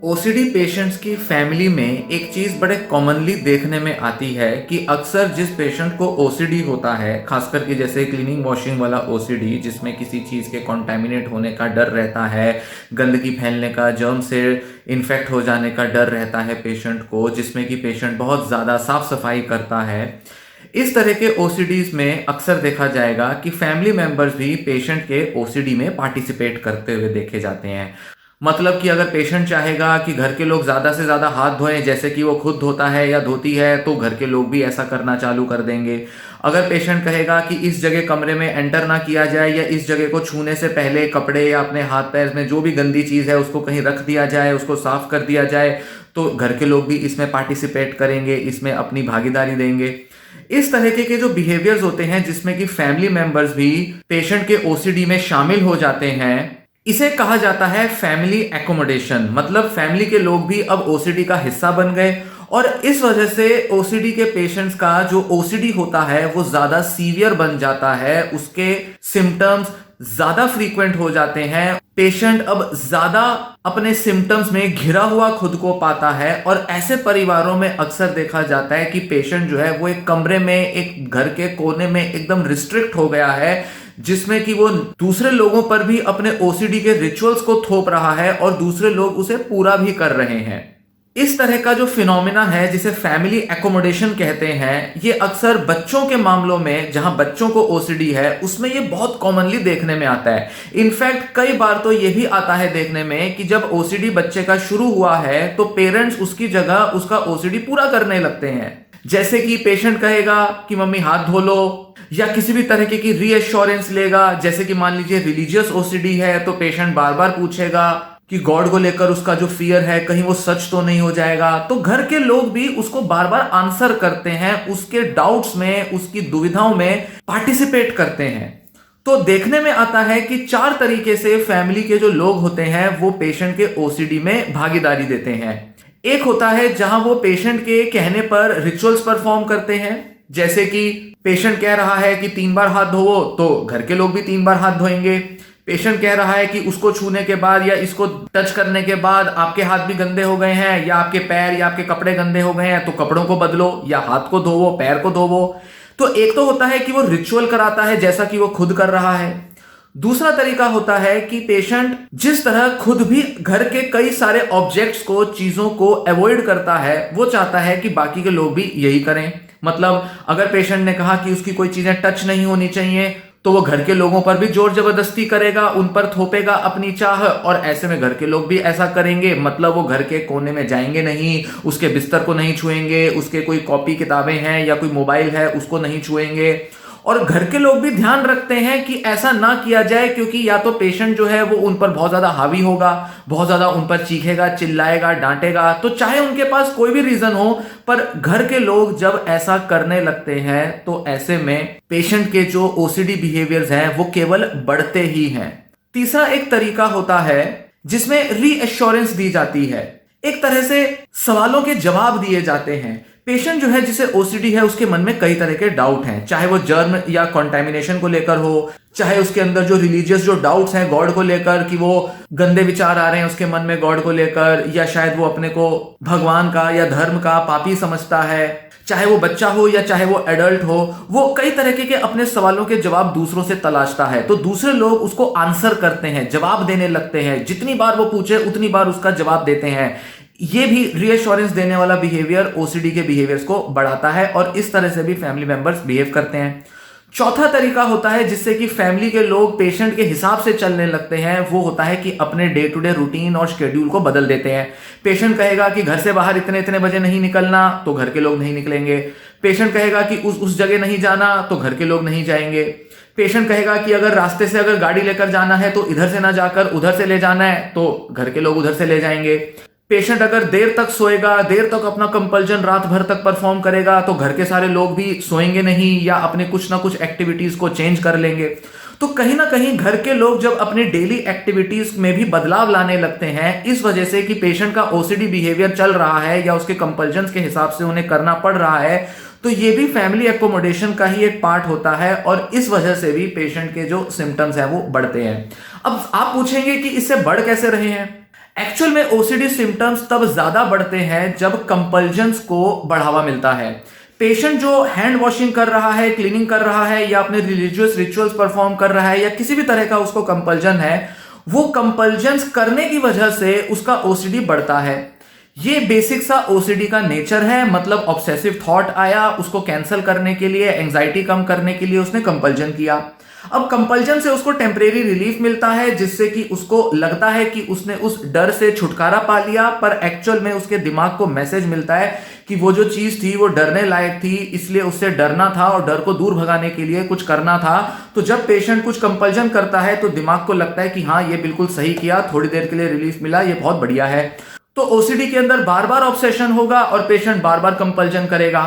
OCD patients की family में एक चीज़ बड़े कॉमनली देखने में आती है कि अक्सर जिस पेशेंट को ओसीडी होता है, खास करके जैसे क्लीनिंग वॉशिंग वाला ओसीडी जिसमें किसी चीज़ के कॉन्टेमिनेट होने का डर रहता है, गंदगी फैलने का, जर्म से इन्फेक्ट हो जाने का डर रहता है पेशेंट को, जिसमें कि पेशेंट बहुत ज़्यादा साफ सफाई करता है। इस तरह के ओसीडीज में अक्सर देखा जाएगा कि फैमिली मेंबर्स भी पेशेंट के ओसीडी में पार्टिसिपेट करते हुए देखे जाते हैं। मतलब कि अगर पेशेंट चाहेगा कि घर के लोग ज़्यादा से ज़्यादा हाथ धोएं जैसे कि वो खुद धोता है या धोती है, तो घर के लोग भी ऐसा करना चालू कर देंगे। अगर पेशेंट कहेगा कि इस जगह कमरे में एंटर ना किया जाए या इस जगह को छूने से पहले कपड़े या अपने हाथ पैर में जो भी गंदी चीज़ है उसको कहीं रख दिया जाए, उसको साफ कर दिया जाए, तो घर के लोग भी इसमें पार्टिसिपेट करेंगे, इसमें अपनी भागीदारी देंगे। इस तरीके के जो बिहेवियर्स होते हैं जिसमें कि फैमिली मेंबर्स भी पेशेंट के ओसीडी में शामिल हो जाते हैं, इसे कहा जाता है फैमिली एकोमोडेशन। मतलब फैमिली के लोग भी अब ओसीडी का हिस्सा बन गए और इस वजह से ओसीडी के पेशेंट्स का जो ओसीडी होता है वो ज्यादा सीवियर बन जाता है, उसके सिम्टम्स ज्यादा फ्रीक्वेंट हो जाते हैं। पेशेंट अब ज्यादा अपने सिम्टम्स में घिरा हुआ खुद को पाता है और ऐसे परिवारों में अक्सर देखा जाता है कि पेशेंट जो है वो एक कमरे में, एक घर के कोने में एकदम रिस्ट्रिक्ट हो गया है, जिसमें कि वो दूसरे लोगों पर भी अपने ओसीडी के रिचुअल्स को थोप रहा है और दूसरे लोग उसे पूरा भी कर रहे हैं। इस तरह का जो फिनोमिना है जिसे फैमिली एकोमोडेशन कहते हैं, ये अक्सर बच्चों के मामलों में, जहां बच्चों को ओसीडी है उसमें ये बहुत कॉमनली देखने में आता है। इनफैक्ट कई बार तो ये भी आता है देखने में कि जब ओसीडी बच्चे का शुरू हुआ है तो पेरेंट्स उसकी जगह उसका ओसीडी पूरा करने लगते हैं। जैसे कि पेशेंट कहेगा कि मम्मी हाथ धो लो, या किसी भी तरह की रीएश्योरेंस लेगा। जैसे कि मान लीजिए रिलीजियस ओसीडी है तो पेशेंट बार बार पूछेगा कि गॉड को लेकर उसका जो फियर है कहीं वो सच तो नहीं हो जाएगा, तो घर के लोग भी उसको बार बार आंसर करते हैं, उसके डाउट्स में, उसकी दुविधाओं में पार्टिसिपेट करते हैं। तो देखने में आता है कि 4 तरीके से फैमिली के जो लोग होते हैं वो पेशेंट के ओसीडी में भागीदारी देते हैं। एक होता है जहां वो पेशेंट के कहने पर रिचुअल्स परफॉर्म करते हैं। जैसे कि पेशेंट कह रहा है कि 3 बार हाथ धोवो तो घर के लोग भी 3 बार हाथ धोएंगे। पेशेंट कह रहा है कि उसको छूने के बाद या इसको टच करने के बाद आपके हाथ भी गंदे हो गए हैं या आपके पैर या आपके कपड़े गंदे हो गए हैं तो कपड़ों को बदलो या हाथ को धोवो, पैर को धोवो। तो एक तो होता है कि वो रिचुअल कराता है जैसा कि वो खुद कर रहा है। दूसरा तरीका होता है कि पेशेंट जिस तरह खुद भी घर के कई सारे ऑब्जेक्ट्स को, चीजों को अवॉइड करता है, वो चाहता है कि बाकी के लोग भी यही करें। मतलब अगर पेशेंट ने कहा कि उसकी कोई चीजें टच नहीं होनी चाहिए तो वो घर के लोगों पर भी जोर जबरदस्ती करेगा, उन पर थोपेगा अपनी चाह, और ऐसे में घर के लोग भी ऐसा करेंगे। मतलब वो घर के कोने में जाएंगे नहीं, उसके बिस्तर को नहीं छुएंगे, उसके कोई कॉपी किताबें हैं या कोई मोबाइल है उसको नहीं छुएंगे। और घर के लोग भी ध्यान रखते हैं कि ऐसा ना किया जाए, क्योंकि या तो पेशेंट जो है वो उन पर बहुत ज्यादा हावी होगा, बहुत ज्यादा उन पर चीखेगा, चिल्लाएगा, डांटेगा। तो चाहे उनके पास कोई भी रीजन हो, पर घर के लोग जब ऐसा करने लगते हैं तो ऐसे में पेशेंट के जो ओसीडी बिहेवियर्स हैं वो केवल बढ़ते ही हैं। तीसरा एक तरीका होता है जिसमें रीएश्योरेंस दी जाती है। एक तरह से सवालों के जवाब दिए जाते हैं। पेशेंट जो है जिसे ओसीडी है उसके मन में कई तरह के डाउट हैं, चाहे वो जर्म या कंटामिनेशन को लेकर हो, चाहे उसके अंदर जो रिलीजियस जो डाउट्स हैं गॉड को लेकर कि वो गंदे विचार आ रहे हैं उसके मन में गॉड को लेकर, या शायद वो अपने को भगवान का या धर्म का पापी समझता है। चाहे वो बच्चा हो या चाहे वो एडल्ट हो, वो कई तरीके के अपने सवालों के जवाब दूसरों से तलाशता है। तो दूसरे लोग उसको आंसर करते हैं, जवाब देने लगते हैं। जितनी बार वो पूछे उतनी बार उसका जवाब देते हैं। ये भी रीएश्योरेंस देने वाला बिहेवियर ओसीडी के बिहेवियर्स को बढ़ाता है और इस तरह से भी फैमिली मेंबर्स बिहेव करते हैं। चौथा तरीका होता है जिससे कि फैमिली के लोग पेशेंट के हिसाब से चलने लगते हैं, वो होता है कि अपने डे टू डे रूटीन और शेड्यूल को बदल देते हैं। पेशेंट कहेगा कि घर से बाहर इतने इतने बजे नहीं निकलना तो घर के लोग नहीं निकलेंगे। पेशेंट कहेगा कि उस जगह नहीं जाना तो घर के लोग नहीं जाएंगे। पेशेंट कहेगा कि अगर रास्ते से अगर गाड़ी लेकर जाना है तो इधर से ना जाकर उधर से ले जाना है तो घर के लोग उधर से ले जाएंगे। पेशेंट अगर देर तक सोएगा, देर तक अपना कंपल्जन रात भर तक परफॉर्म करेगा तो घर के सारे लोग भी सोएंगे नहीं या अपने कुछ ना कुछ एक्टिविटीज को चेंज कर लेंगे। तो कहीं ना कहीं घर के लोग जब अपनी डेली एक्टिविटीज में भी बदलाव लाने लगते हैं, इस वजह से कि पेशेंट का ओसीडी बिहेवियर चल रहा है या उसके कंपल्जन के हिसाब से उन्हें करना पड़ रहा है, तो ये भी फैमिली एकोमोडेशन का ही एक पार्ट होता है और इस वजह से भी पेशेंट के जो सिम्टम्स हैं वो बढ़ते हैं। अब आप पूछेंगे कि इससे बढ़ कैसे रहे हैं। एक्चुअल में ओसीडी सिम्टम्स तब ज्यादा बढ़ते हैं जब कंपल्जन्स को बढ़ावा मिलता है। पेशेंट जो हैंड वॉशिंग कर रहा है, क्लीनिंग कर रहा है या अपने रिलीजियस रिचुअल्स परफॉर्म कर रहा है या किसी भी तरह का उसको कंपल्जन है, वो कंपल्जन्स करने की वजह से उसका ओसीडी बढ़ता है। ये बेसिक सा ओसीडी का नेचर है, मतलब ऑब्सेसिव थॉट आया, उसको कैंसिल करने के लिए, एंजाइटी कम करने के लिए उसने कंपल्जन किया। अब कंपल्जन से उसको टेम्परेरी रिलीफ मिलता है, जिससे कि उसको लगता है कि उसने उस डर से छुटकारा पा लिया, पर एक्चुअल में उसके दिमाग को मैसेज मिलता है कि वो जो चीज थी वो डरने लायक थी, इसलिए उससे डरना था और डर को दूर भगाने के लिए कुछ करना था। तो जब पेशेंट कुछ कंपल्जन करता है तो दिमाग को लगता है कि हाँ, ये बिल्कुल सही किया, थोड़ी देर के लिए रिलीफ मिला, ये बहुत बढ़िया है। तो ओसीडी के अंदर बार बार ऑब्सेशन होगा और पेशेंट बार बार कंपल्जन करेगा।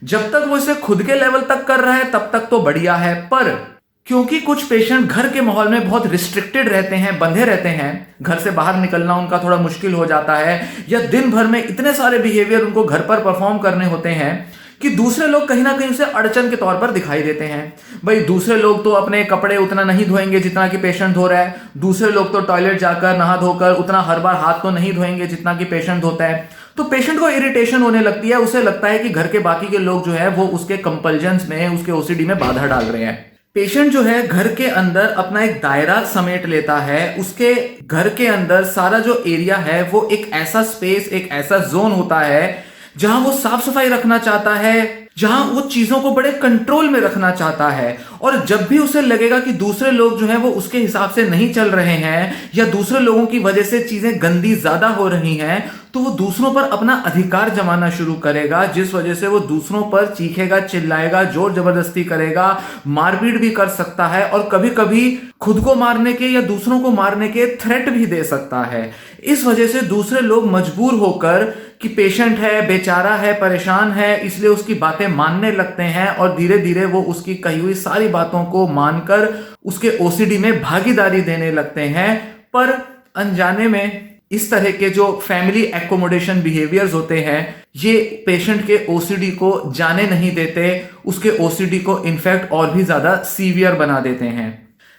जब तक वो इसे खुद के लेवल तक कर रहा है तब तक तो बढ़िया है, पर क्योंकि कुछ पेशेंट घर के माहौल में बहुत रिस्ट्रिक्टेड रहते हैं, बंधे रहते हैं, घर से बाहर निकलना उनका थोड़ा मुश्किल हो जाता है, या दिन भर में इतने सारे बिहेवियर उनको घर पर परफॉर्म करने होते हैं कि दूसरे लोग कहीं ना कहीं उसे अड़चन के तौर पर दिखाई देते हैं। भाई दूसरे लोग तो अपने कपड़े उतना नहीं धोएंगे जितना कि पेशेंट धो रहा है, दूसरे लोग तो टॉयलेट जाकर नहा धोकर उतना हर बार हाथ तो नहीं धोएंगे जितना कि पेशेंट धोता है। तो पेशेंट को इरिटेशन होने लगती है, उसे लगता है कि घर के बाकी के लोग जो है वो उसके कंपल्जन्स में, उसके ओसीडी में बाधा डाल रहे हैं। पेशेंट जो है घर के अंदर अपना एक दायरा समेट लेता है, उसके घर के अंदर सारा जो एरिया है वो एक ऐसा स्पेस, एक ऐसा जोन होता है जहां वो साफ सफाई रखना चाहता है, जहां वो चीजों को बड़े कंट्रोल में रखना चाहता है। और जब भी उसे लगेगा कि दूसरे लोग जो है वो उसके हिसाब से नहीं चल रहे हैं या दूसरे लोगों की वजह से चीजें गंदी ज्यादा हो रही हैं, तो वो दूसरों पर अपना अधिकार जमाना शुरू करेगा, जिस वजह से वो दूसरों पर चीखेगा, चिल्लाएगा, जोर जबरदस्ती करेगा, मारपीट भी कर सकता है और कभी कभी खुद को मारने के या दूसरों को मारने के थ्रेट भी दे सकता है। इस वजह से दूसरे लोग मजबूर होकर कि पेशेंट है, बेचारा है, परेशान है, इसलिए उसकी बातें मानने लगते हैं और धीरे धीरे वो उसकी कही हुई सारी बातों को मानकर उसके ओसीडी में भागीदारी देने लगते हैं। पर अनजाने में इस तरह के जो फैमिली एकोमोडेशन बिहेवियर्स होते हैं, ये पेशेंट के ओसीडी को जाने नहीं देते, उसके ओसीडी को इनफैक्ट और भी ज्यादा सीवियर बना देते हैं।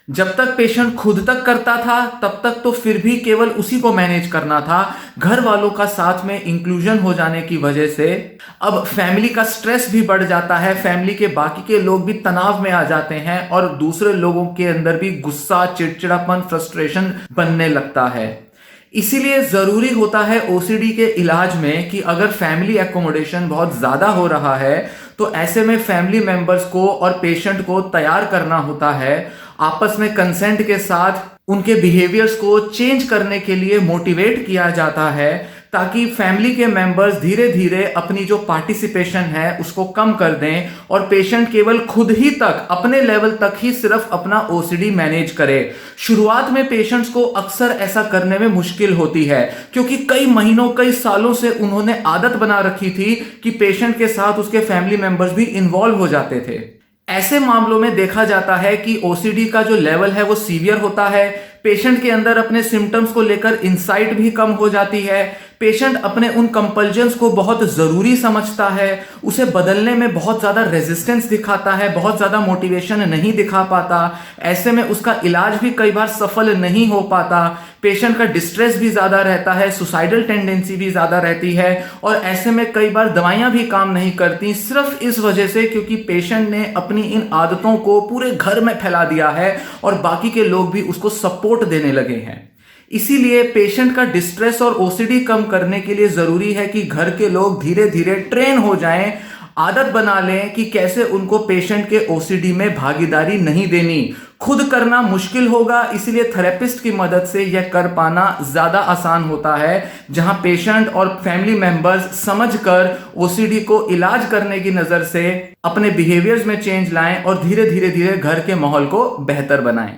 जब तक पेशेंट खुद तक करता था तब तक तो फिर भी केवल उसी को मैनेज करना था, घर वालों का साथ में इंक्लूजन हो जाने की वजह से अब फैमिली का स्ट्रेस भी बढ़ जाता है, फैमिली के बाकी के लोग भी तनाव में आ जाते हैं और दूसरे लोगों के अंदर भी गुस्सा, चिड़चिड़ापन, फ्रस्ट्रेशन बनने लगता है। इसीलिए जरूरी होता है ओसीडी के इलाज में कि अगर फैमिली एकोमोडेशन बहुत ज्यादा हो रहा है तो ऐसे में फैमिली मेंबर्स को और पेशेंट को तैयार करना होता है, आपस में कंसेंट के साथ उनके बिहेवियर्स को चेंज करने के लिए मोटिवेट किया जाता है, ताकि फैमिली के मेंबर्स धीरे धीरे अपनी जो पार्टिसिपेशन है उसको कम कर दें और पेशेंट केवल खुद ही तक, अपने लेवल तक ही सिर्फ अपना ओसीडी मैनेज करे। शुरुआत में पेशेंट्स को अक्सर ऐसा करने में मुश्किल होती है, क्योंकि कई महीनों, कई सालों से उन्होंने आदत बना रखी थी कि पेशेंट के साथ उसके फैमिली मेंबर्स भी इन्वॉल्व हो जाते थे। ऐसे मामलों में देखा जाता है कि ओसीडी का जो लेवल है वो सीवियर होता है, पेशेंट के अंदर अपने सिम्टम्स को लेकर इंसाइट भी कम हो जाती है, पेशेंट अपने उन कंपल्जन्स को बहुत जरूरी समझता है, उसे बदलने में बहुत ज्यादा रेजिस्टेंस दिखाता है, बहुत ज्यादा मोटिवेशन नहीं दिखा पाता, ऐसे में उसका इलाज भी कई बार सफल नहीं हो पाता, पेशेंट का डिस्ट्रेस भी ज्यादा रहता है, सुसाइडल टेंडेंसी भी ज्यादा रहती है और ऐसे में कई बार दवाइयां भी काम नहीं करती, सिर्फ इस वजह से क्योंकि पेशेंट ने अपनी इन आदतों को पूरे घर में फैला दिया है और बाकी के लोग भी उसको सपोर्ट देने लगे हैं। इसीलिए पेशेंट का डिस्ट्रेस और ओसीडी कम करने के लिए जरूरी है कि घर के लोग धीरे धीरे ट्रेन हो जाएं, आदत बना लें कि कैसे उनको पेशेंट के ओसीडी में भागीदारी नहीं देनी। खुद करना मुश्किल होगा, इसलिए थेरेपिस्ट की मदद से यह कर पाना ज्यादा आसान होता है, जहां पेशेंट और फैमिली मेंबर्स समझकर ओसीडी को इलाज करने की नजर से अपने बिहेवियर्स में चेंज लाएं और धीरे धीरे घर के माहौल को बेहतर बनाएं।